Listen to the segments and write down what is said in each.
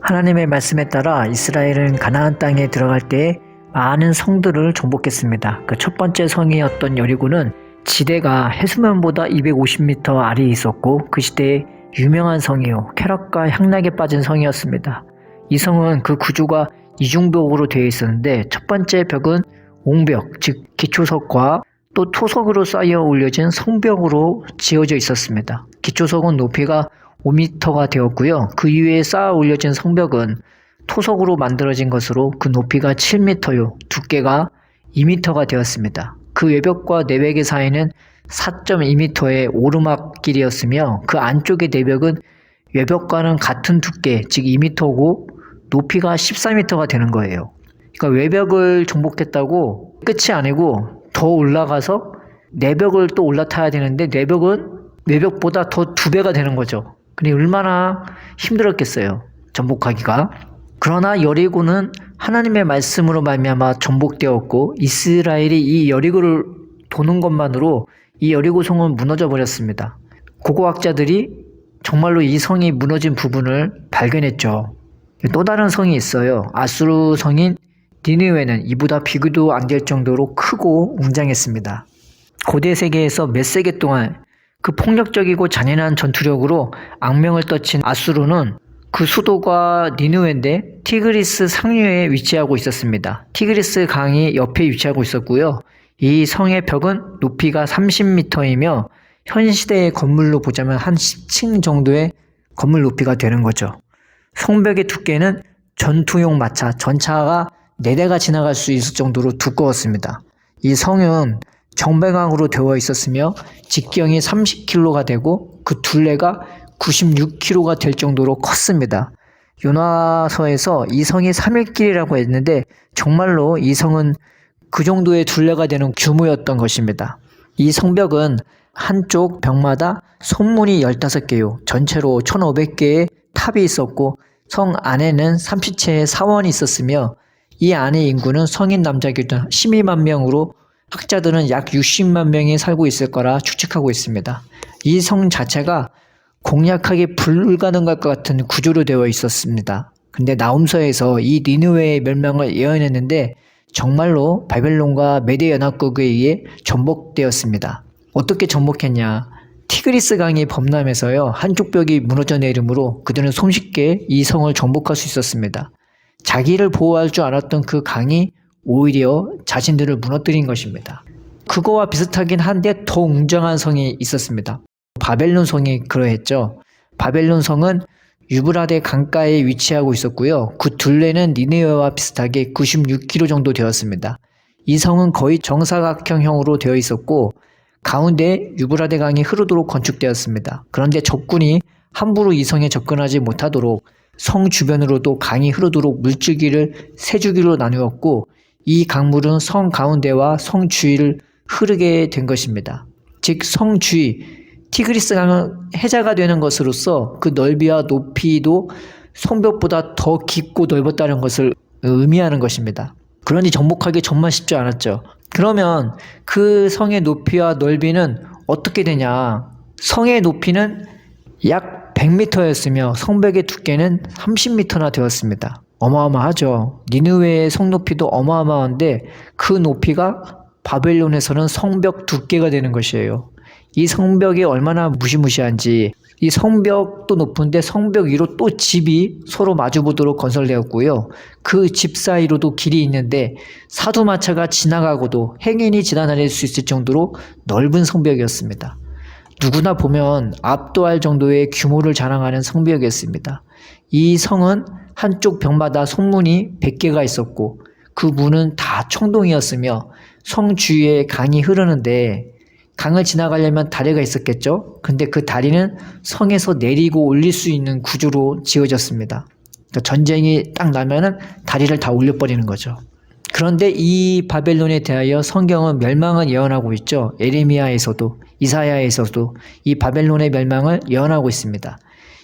하나님의 말씀에 따라 이스라엘은 가나안 땅에 들어갈 때 많은 성들을 정복했습니다. 그 첫 번째 성이었던 여리고는 지대가 해수면보다 250m 아래에 있었고 그 시대에 유명한 성이요, 쾌락과 향락에 빠진 성이었습니다. 이 성은 그 구조가 이중벽으로 되어 있었는데 첫 번째 벽은 옹벽, 즉 기초석과 또 토석으로 쌓여 올려진 성벽으로 지어져 있었습니다. 기초석은 높이가 5m가 되었고요. 그 위에 쌓아 올려진 성벽은 토석으로 만들어진 것으로 그 높이가 7m요, 두께가 2m가 되었습니다. 그 외벽과 내벽의 사이는 4.2m의 오르막길이었으며 그 안쪽의 내벽은 외벽과는 같은 두께, 즉 2m고 높이가 14m가 되는 거예요. 그러니까 외벽을 정복했다고 끝이 아니고 더 올라가서 내벽을 또 올라타야 되는데 내벽은 외벽보다 더 2배가 되는 거죠. 근데 얼마나 힘들었겠어요, 정복하기가. 그러나 여리고는 하나님의 말씀으로 말미암아 정복되었고 이스라엘이 이 여리고를 도는 것만으로 이 여리고 성은 무너져 버렸습니다. 고고학자들이 정말로 이 성이 무너진 부분을 발견했죠. 또 다른 성이 있어요. 아수르 성인 니느웨는 이보다 비교도 안 될 정도로 크고 웅장했습니다. 고대 세계에서 몇 세기 동안 그 폭력적이고 잔인한 전투력으로 악명을 떨친 아수르는 그 수도가 니느웨인데 티그리스 상류에 위치하고 있었습니다. 티그리스 강이 옆에 위치하고 있었고요. 이 성의 벽은 높이가 30m이며 현 시대의 건물로 보자면 한 10층 정도의 건물 높이가 되는 거죠. 성벽의 두께는 전투용 마차, 전차가 4대가 지나갈 수 있을 정도로 두꺼웠습니다. 이 성은 정배강으로 되어 있었으며 직경이 30km가 되고 그 둘레가 96km가 될 정도로 컸습니다. 요나서에서 이 성이 3일길이라고 했는데 정말로 이 성은 그 정도의 둘레가 되는 규모였던 것입니다. 이 성벽은 한쪽 벽마다 손문이 15개요. 전체로 1500개의 탑이 있었고 성 안에는 삼시체의 사원이 있었으며 이 안의 인구는 성인 남자 기준 12만 명으로 학자들은 약 60만 명이 살고 있을 거라 추측하고 있습니다. 이 성 자체가 공략하기 불가능할 것 같은 구조로 되어 있었습니다. 근데 나훔서에서 이 니느웨의 멸망을 예언했는데 정말로 바벨론과 메대 연합국에 의해 전복되었습니다. 어떻게 전복했냐? 티그리스 강이 범람해서요, 한쪽 벽이 무너져 내리므로 그들은 손쉽게 이 성을 정복할 수 있었습니다. 자기를 보호할 줄 알았던 그 강이 오히려 자신들을 무너뜨린 것입니다. 그거와 비슷하긴 한데 더 웅장한 성이 있었습니다. 바벨론 성이 그러했죠. 바벨론 성은 유브라데 강가에 위치하고 있었고요. 그 둘레는 니느웨와 비슷하게 96km 정도 되었습니다. 이 성은 거의 정사각형으로 되어 있었고 가운데 유브라데 강이 흐르도록 건축되었습니다. 그런데 적군이 함부로 이 성에 접근하지 못하도록 성 주변으로도 강이 흐르도록 물줄기를 세 주기로 나누었고 이 강물은 성 가운데와 성 주위를 흐르게 된 것입니다. 즉 성 주위, 티그리스 강은 해자가 되는 것으로서 그 넓이와 높이도 성벽보다 더 깊고 넓었다는 것을 의미하는 것입니다. 그러니 정복하기 정말 쉽지 않았죠. 그러면 그 성의 높이와 넓이는 어떻게 되냐? 성의 높이는 약 100m였으며 성벽의 두께는 30m나 되었습니다. 어마어마하죠. 니느웨의 성 높이도 어마어마한데 그 높이가 바벨론에서는 성벽 두께가 되는 것이에요. 이 성벽이 얼마나 무시무시한지, 이 성벽도 높은데 성벽 위로 또 집이 서로 마주보도록 건설되었고요. 그 집 사이로도 길이 있는데 사두마차가 지나가고도 행인이 지나다닐 수 있을 정도로 넓은 성벽이었습니다. 누구나 보면 압도할 정도의 규모를 자랑하는 성벽이었습니다. 이 성은 한쪽 벽마다 성문이 100개가 있었고 그 문은 다 청동이었으며 성 주위에 강이 흐르는데 강을 지나가려면 다리가 있었겠죠. 근데 그 다리는 성에서 내리고 올릴 수 있는 구조로 지어졌습니다. 그러니까 전쟁이 딱 나면은 다리를 다 올려버리는 거죠. 그런데 이 바벨론에 대하여 성경은 멸망을 예언하고 있죠. 에레미야에서도 이사야에서도 이 바벨론의 멸망을 예언하고 있습니다.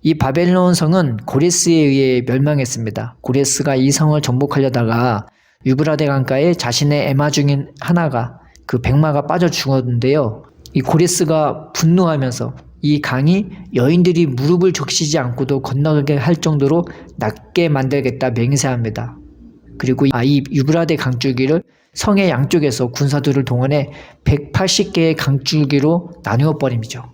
이 바벨론 성은 고레스에 의해 멸망했습니다. 고레스가 이 성을 정복하려다가 유브라데 강가에 자신의 애마 중인 하나가 그 백마가 빠져 죽었는데요. 이 고레스가 분노하면서 이 강이 여인들이 무릎을 적시지 않고도 건너가게 할 정도로 낮게 만들겠다 맹세합니다. 그리고 이 유브라데 강줄기를 성의 양쪽에서 군사들을 동원해 180개의 강줄기로 나누어 버림이죠.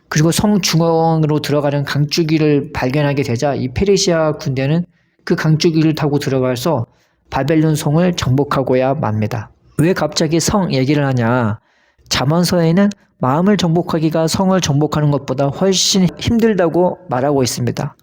그리고 성 중앙으로 들어가는 강줄기를 발견하게 되자 이 페르시아 군대는 그 강줄기를 타고 들어가서 바벨론 성을 정복하고야 맙니다. 왜 갑자기 성 얘기를 하냐? 잠언서에는 마음을 정복하기가 성을 정복하는 것보다 훨씬 힘들다고 말하고 있습니다.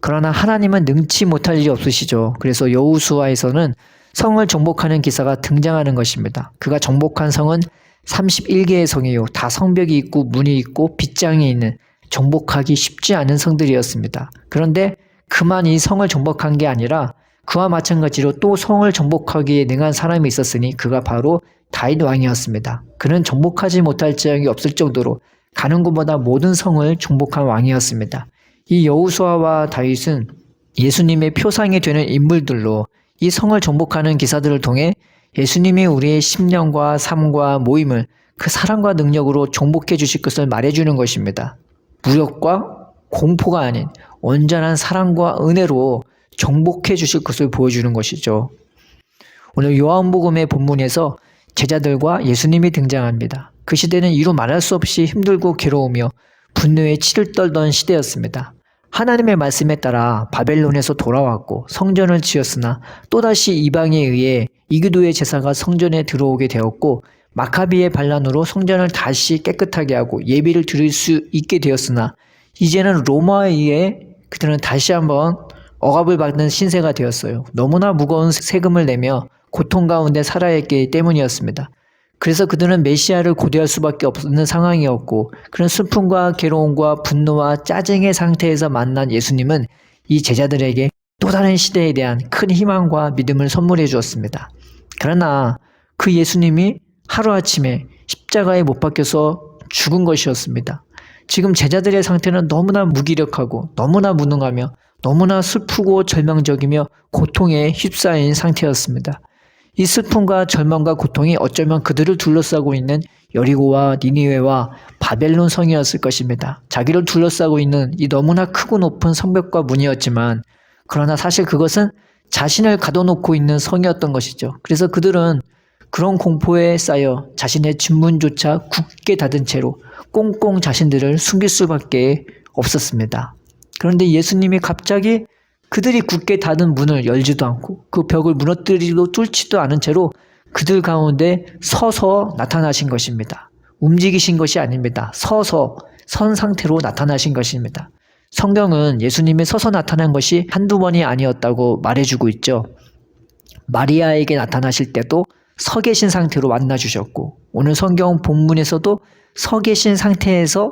그러나 하나님은 능치 못할 일이 없으시죠. 그래서 여호수아에서는 성을 정복하는 기사가 등장하는 것입니다. 그가 정복한 성은 31개의 성이요. 다 성벽이 있고 문이 있고 빗장이 있는 정복하기 쉽지 않은 성들이었습니다. 그런데 그만 이 성을 정복한 게 아니라 그와 마찬가지로 또 성을 정복하기에 능한 사람이 있었으니 그가 바로 다윗 왕이었습니다. 그는 정복하지 못할 지역이 없을 정도로 가는 곳마다 모든 성을 정복한 왕이었습니다. 이 여호수아와 다윗은 예수님의 표상이 되는 인물들로 이 성을 정복하는 기사들을 통해 예수님이 우리의 심령과 삶과 모임을 그 사랑과 능력으로 정복해 주실 것을 말해주는 것입니다. 무력과 공포가 아닌 온전한 사랑과 은혜로 정복해 주실 것을 보여주는 것이죠. 오늘 요한복음의 본문에서 제자들과 예수님이 등장합니다. 그 시대는 이루 말할 수 없이 힘들고 괴로우며 분노에 치를 떨던 시대였습니다. 하나님의 말씀에 따라 바벨론에서 돌아왔고 성전을 지었으나 또다시 이방에 의해 이교도의 제사가 성전에 들어오게 되었고 마카비의 반란으로 성전을 다시 깨끗하게 하고 예배를 드릴 수 있게 되었으나 이제는 로마에 의해 그들은 다시 한번 억압을 받는 신세가 되었어요. 너무나 무거운 세금을 내며 고통 가운데 살아야 했기 때문이었습니다. 그래서 그들은 메시아를 고대할 수밖에 없는 상황이었고 그런 슬픔과 괴로움과 분노와 짜증의 상태에서 만난 예수님은 이 제자들에게 또 다른 시대에 대한 큰 희망과 믿음을 선물해 주었습니다. 그러나 그 예수님이 하루아침에 십자가에 못 박혀서 죽은 것이었습니다. 지금 제자들의 상태는 너무나 무기력하고 너무나 무능하며 너무나 슬프고 절망적이며 고통에 휩싸인 상태였습니다. 이 슬픔과 절망과 고통이 어쩌면 그들을 둘러싸고 있는 여리고와 니니웨와 바벨론 성이었을 것입니다. 자기를 둘러싸고 있는 이 너무나 크고 높은 성벽과 문이었지만 그러나 사실 그것은 자신을 가둬놓고 있는 성이었던 것이죠. 그래서 그들은 그런 공포에 쌓여 자신의 진문조차 굳게 닫은 채로 꽁꽁 자신들을 숨길 수밖에 없었습니다. 그런데 예수님이 갑자기 그들이 굳게 닫은 문을 열지도 않고 그 벽을 무너뜨리고 뚫지도 않은 채로 그들 가운데 서서 나타나신 것입니다. 움직이신 것이 아닙니다. 서서 선 상태로 나타나신 것입니다. 성경은 예수님이 서서 나타난 것이 한두 번이 아니었다고 말해주고 있죠. 마리아에게 나타나실 때도 서 계신 상태로 만나주셨고 오늘 성경 본문에서도 서 계신 상태에서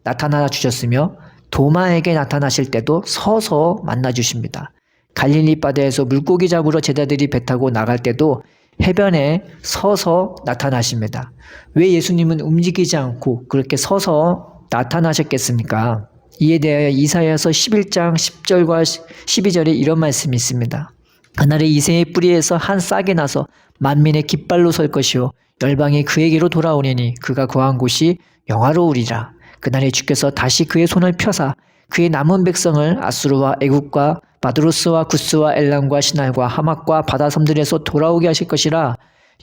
나타나 주셨으며 도마에게 나타나실 때도 서서 만나주십니다. 갈릴리 바다에서 물고기 잡으러 제자들이 배 타고 나갈 때도 해변에 서서 나타나십니다. 왜 예수님은 움직이지 않고 그렇게 서서 나타나셨겠습니까? 이에 대하여 이사야서 11장 10절과 12절에 이런 말씀이 있습니다. 그날에 이새의 뿌리에서 한 싹이 나서 만민의 깃발로 설 것이요 열방이 그에게로 돌아오리니 그가 거한 곳이 영화로우리라. 그날에 주께서 다시 그의 손을 펴사 그의 남은 백성을 아수르와 애국과 바드로스와 구스와 엘람과 시날과 하맛과 바다섬들에서 돌아오게 하실 것이라.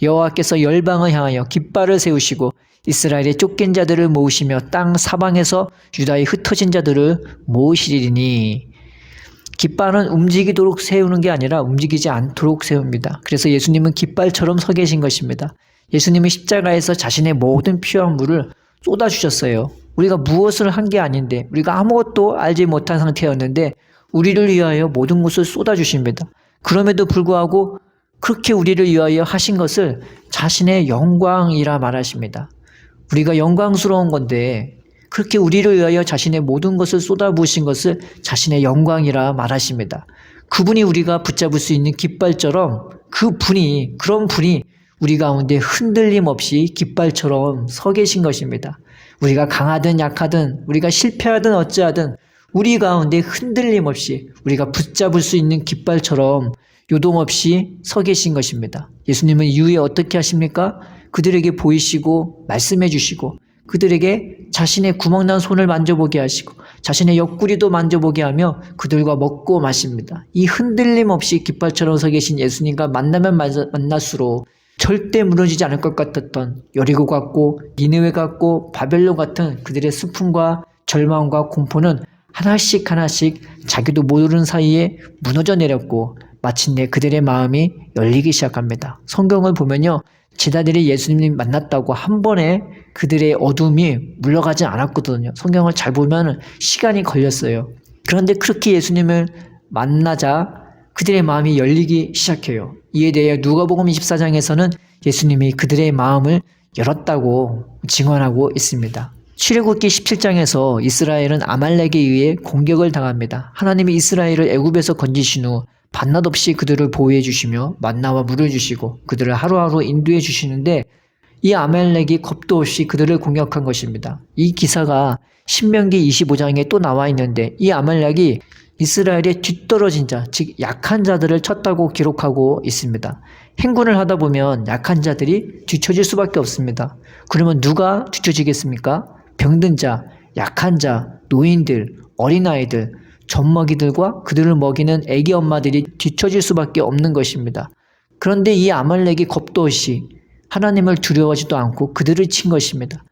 여호와께서 열방을 향하여 깃발을 세우시고 이스라엘의 쫓긴 자들을 모으시며 땅 사방에서 유다의 흩어진 자들을 모으시리니. 깃발은 움직이도록 세우는 게 아니라 움직이지 않도록 세웁니다. 그래서 예수님은 깃발처럼 서 계신 것입니다. 예수님은 십자가에서 자신의 모든 피와 물을 쏟아주셨어요. 우리가 무엇을 한 게 아닌데 우리가 아무것도 알지 못한 상태였는데 우리를 위하여 모든 것을 쏟아주십니다. 그럼에도 불구하고 그렇게 우리를 위하여 하신 것을 자신의 영광이라 말하십니다. 우리가 영광스러운 건데 그렇게 우리를 위하여 자신의 모든 것을 쏟아부으신 것을 자신의 영광이라 말하십니다. 그분이 우리가 붙잡을 수 있는 깃발처럼 그런 분이 우리 가운데 흔들림 없이 깃발처럼 서 계신 것입니다. 우리가 강하든 약하든 우리가 실패하든 어찌하든 우리 가운데 흔들림 없이 우리가 붙잡을 수 있는 깃발처럼 요동없이 서 계신 것입니다. 예수님은 이후에 어떻게 하십니까? 그들에게 보이시고 말씀해 주시고 그들에게 자신의 구멍난 손을 만져보게 하시고 자신의 옆구리도 만져보게 하며 그들과 먹고 마십니다. 이 흔들림 없이 깃발처럼 서 계신 예수님과 만나면 만날수록 절대 무너지지 않을 것 같았던 여리고 같고 니느웨 같고 바벨론 같은 그들의 슬픔과 절망과 공포는 하나씩 하나씩 자기도 모르는 사이에 무너져 내렸고 마침내 그들의 마음이 열리기 시작합니다. 성경을 보면요, 제자들이 예수님 만났다고 한 번에 그들의 어둠이 물러가지 않았거든요. 성경을 잘 보면 시간이 걸렸어요. 그런데 그렇게 예수님을 만나자 그들의 마음이 열리기 시작해요. 이에 대해 누가복음 24장에서는 예수님이 그들의 마음을 열었다고 증언하고 있습니다. 출애굽기 17장에서 이스라엘은 아말렉에 의해 공격을 당합니다. 하나님이 이스라엘을 애굽에서 건지신 후 밤낮 없이 그들을 보호해 주시며 만나와 물을 주시고 그들을 하루하루 인도해 주시는데 이 아말렉이 겁도 없이 그들을 공격한 것입니다. 이 기사가 신명기 25장에 또 나와 있는데 이 아말렉이 이스라엘의 뒤떨어진 자, 즉 약한 자들을 쳤다고 기록하고 있습니다. 행군을 하다 보면 약한 자들이 뒤처질 수밖에 없습니다. 그러면 누가 뒤처지겠습니까? 병든 자, 약한 자, 노인들, 어린아이들, 젖먹이들과 그들을 먹이는 애기 엄마들이 뒤처질 수밖에 없는 것입니다. 그런데 이 아말렉이 겁도 없이 하나님을 두려워하지도 않고 그들을 친 것입니다.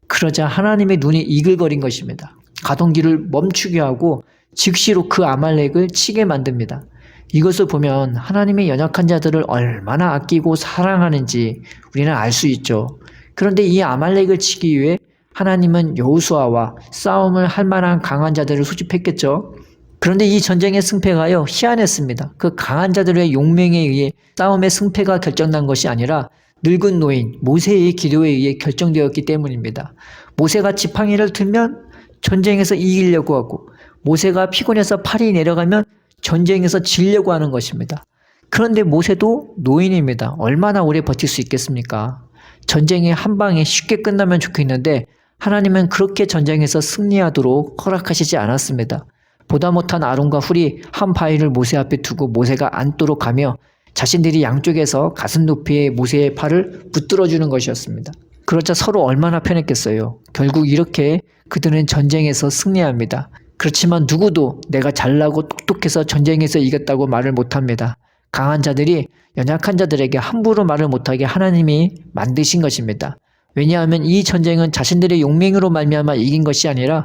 그러자 하나님의 눈이 이글거린 것입니다. 가동기를 멈추게 하고 즉시로 그 아말렉을 치게 만듭니다. 이것을 보면 하나님의 연약한 자들을 얼마나 아끼고 사랑하는지 우리는 알 수 있죠. 그런데 이 아말렉을 치기 위해 하나님은 여호수아와 싸움을 할 만한 강한 자들을 소집했겠죠. 그런데 이 전쟁의 승패가요, 희한했습니다. 그 강한 자들의 용맹에 의해 싸움의 승패가 결정난 것이 아니라 늙은 노인 모세의 기도에 의해 결정되었기 때문입니다. 모세가 지팡이를 들면 전쟁에서 이기려고 하고 모세가 피곤해서 팔이 내려가면 전쟁에서 지려고 하는 것입니다. 그런데 모세도 노인입니다. 얼마나 오래 버틸 수 있겠습니까? 전쟁이 한 방에 쉽게 끝나면 좋겠는데 하나님은 그렇게 전쟁에서 승리하도록 허락하시지 않았습니다. 보다 못한 아론과 훌이 한 바위를 모세 앞에 두고 모세가 앉도록 하며 자신들이 양쪽에서 가슴 높이의 모세의 팔을 붙들어주는 것이었습니다. 그러자 서로 얼마나 편했겠어요. 결국 이렇게 그들은 전쟁에서 승리합니다. 그렇지만 누구도 내가 잘나고 똑똑해서 전쟁에서 이겼다고 말을 못합니다. 강한 자들이 연약한 자들에게 함부로 말을 못하게 하나님이 만드신 것입니다. 왜냐하면 이 전쟁은 자신들의 용맹으로 말미암아 이긴 것이 아니라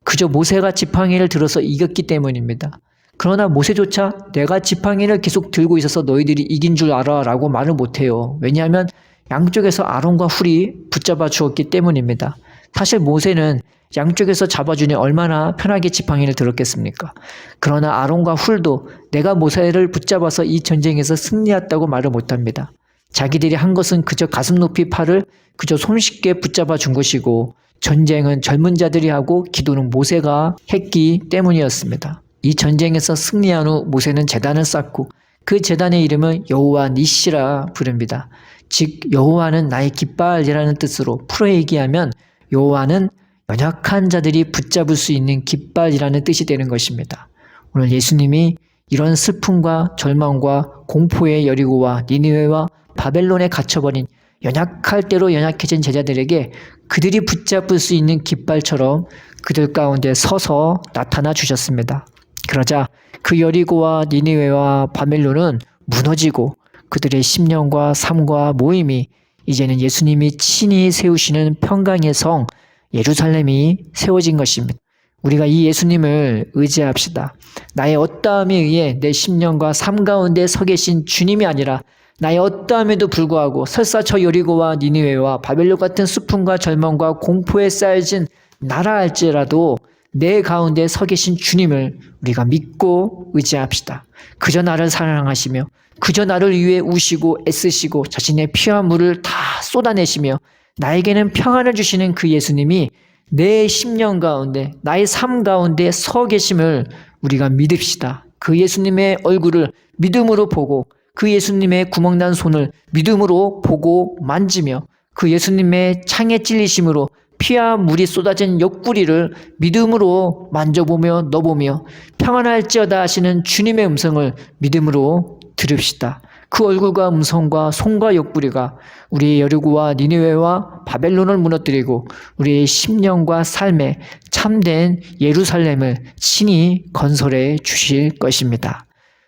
그저 모세가 지팡이를 들어서 이겼기 때문입니다. 그러나 모세조차 내가 지팡이를 계속 들고 있어서 너희들이 이긴 줄 알아 라고 말을 못해요. 왜냐하면 양쪽에서 아론과 훌이 붙잡아 주었기 때문입니다. 사실 모세는 양쪽에서 잡아주니 얼마나 편하게 지팡이를 들었겠습니까? 그러나 아론과 훌도 내가 모세를 붙잡아서 이 전쟁에서 승리했다고 말을 못합니다. 자기들이 한 것은 그저 가슴 높이 팔을 그저 손쉽게 붙잡아 준 것이고 전쟁은 젊은 자들이 하고 기도는 모세가 했기 때문이었습니다. 이 전쟁에서 승리한 후 모세는 제단을 쌓고 그 제단의 이름은 여호와 니시라 부릅니다. 즉 여호와는 나의 깃발이라는 뜻으로 풀어 얘기하면 여호와는 연약한 자들이 붙잡을 수 있는 깃발이라는 뜻이 되는 것입니다. 오늘 예수님이 이런 슬픔과 절망과 공포의 여리고와 니느웨와 바벨론에 갇혀버린 연약할 대로 연약해진 제자들에게 그들이 붙잡을 수 있는 깃발처럼 그들 가운데 서서 나타나 주셨습니다. 그러자 그 여리고와 니느웨와 바벨론은 무너지고 그들의 심령과 삶과 모임이 이제는 예수님이 친히 세우시는 평강의 성 예루살렘이 세워진 것입니다. 우리가 이 예수님을 의지합시다. 나의 어떠함에 의해 내 심령과 삶 가운데 서 계신 주님이 아니라 나의 어떠함에도 불구하고 설사 저 여리고와 니느웨와 바벨론 같은 슬픔과 절망과 공포에 쌓여진 나라 할지라도 내 가운데 서 계신 주님을 우리가 믿고 의지합시다. 그저 나를 사랑하시며 그저 나를 위해 우시고 애쓰시고 자신의 피와 물을 다 쏟아내시며 나에게는 평안을 주시는 그 예수님이 내 심령 가운데 나의 삶 가운데 서 계심을 우리가 믿읍시다. 그 예수님의 얼굴을 믿음으로 보고 그 예수님의 구멍난 손을 믿음으로 보고 만지며 그 예수님의 창에 찔리심으로 피와 물이 쏟아진 옆구리를 믿음으로 만져보며 넣어보며 평안할지어다 하시는 주님의 음성을 믿음으로 들읍시다. 그 얼굴과 음성과 손과 옆구리가 우리의 여리고와 니느웨와 바벨론을 무너뜨리고 우리의 심령과 삶에 참된 예루살렘을 친히 건설해 주실 것입니다.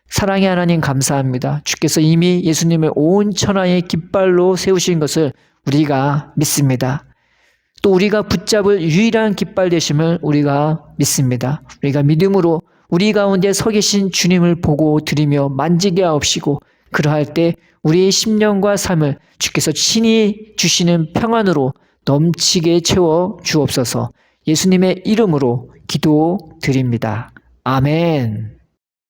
사랑의 하나님 감사합니다. 주께서 이미 예수님을 온 천하의 깃발로 세우신 것을 우리가 믿습니다. 또 우리가 붙잡을 유일한 깃발 되심을 우리가 믿습니다. 우리가 믿음으로 우리 가운데 서 계신 주님을 보고 드리며 만지게 하옵시고 그러할 때 우리의 심령과 삶을 주께서 친히 주시는 평안으로 넘치게 채워 주옵소서. 예수님의 이름으로 기도드립니다. 아멘.